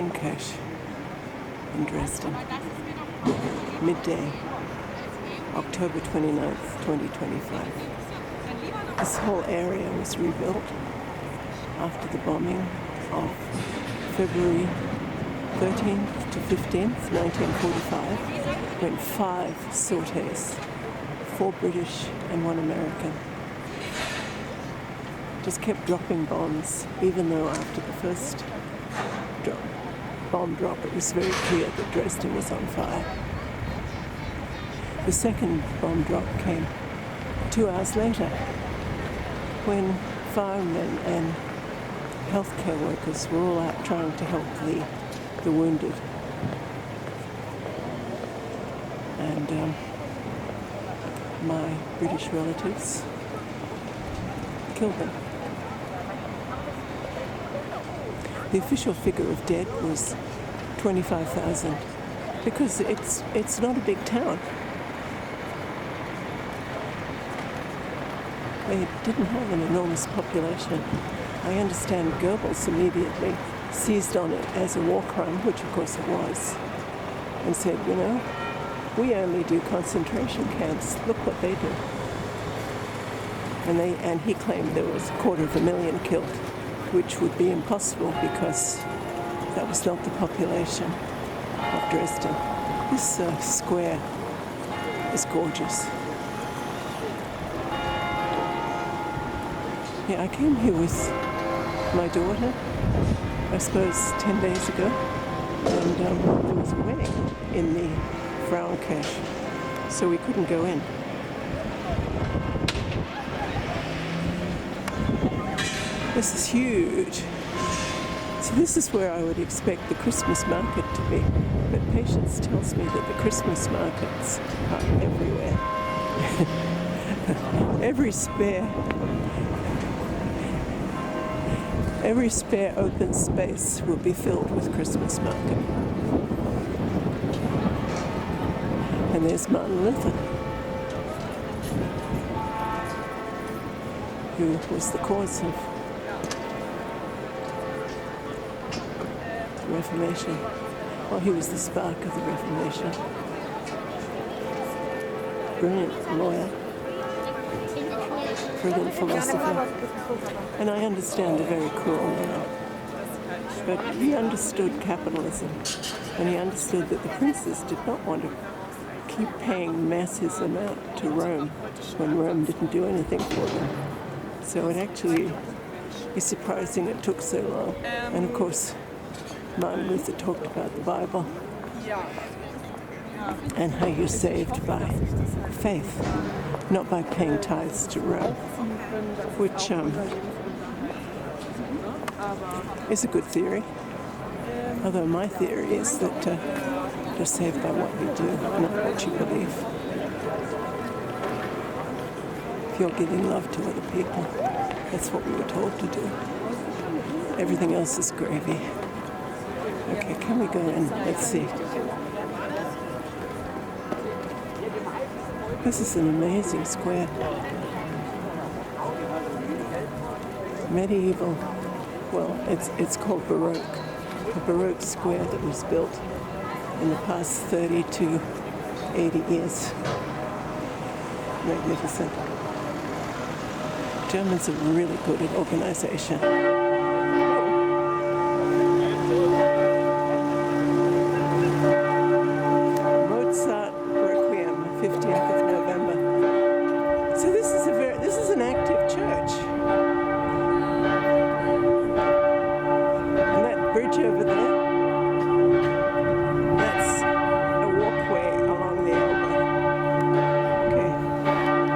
cache in Dresden. Midday, October 29th, 2025. This whole area was rebuilt after the bombing of February 13th to 15th, 1945, when 5 sorties, 4 British and 1 American, just kept dropping bombs, even though after the first bomb drop it was very clear that Dresden was on fire. The second bomb drop came 2 hours later, when firemen and healthcare workers were all out trying to help the wounded. And my British relatives killed them. The official figure of dead was 25,000, because it's not a big town. They didn't have an enormous population. I understand Goebbels immediately seized on it as a war crime, which of course it was, and said, you know, we only do concentration camps. Look what they do. And he claimed there was 250,000 killed, which would be impossible because that was not the population of Dresden. This square is gorgeous. Yeah, I came here with my daughter, I suppose 10 days ago, and there was a wedding in the Frauencache, so we couldn't go in. This is huge. So this is where I would expect the Christmas market to be, but Patience tells me that the Christmas markets are everywhere. Every spare open space will be filled with Christmas market. And there's Martin Luther, who was the cause of the Reformation. Well, he was the spark of the Reformation. Brilliant lawyer. Brilliant philosopher. And I understand a very cruel man. But he understood capitalism, and he understood that the princes did not want to keep paying massive amount to Rome when Rome didn't do anything for them. So it actually is surprising it took so long. And of course, Martin Luther talked about the Bible and how you're saved by faith, not by paying tithes to Rome, which is a good theory. Although my theory is that you're saved by what you do, not what you believe. If you're giving love to other people, that's what we were told to do. Everything else is gravy. Okay, can we go in? Let's see. This is an amazing square. Medieval, well, it's called Baroque. A Baroque square that was built in the past 30 to 80 years. Magnificent. Germans are really good at organization.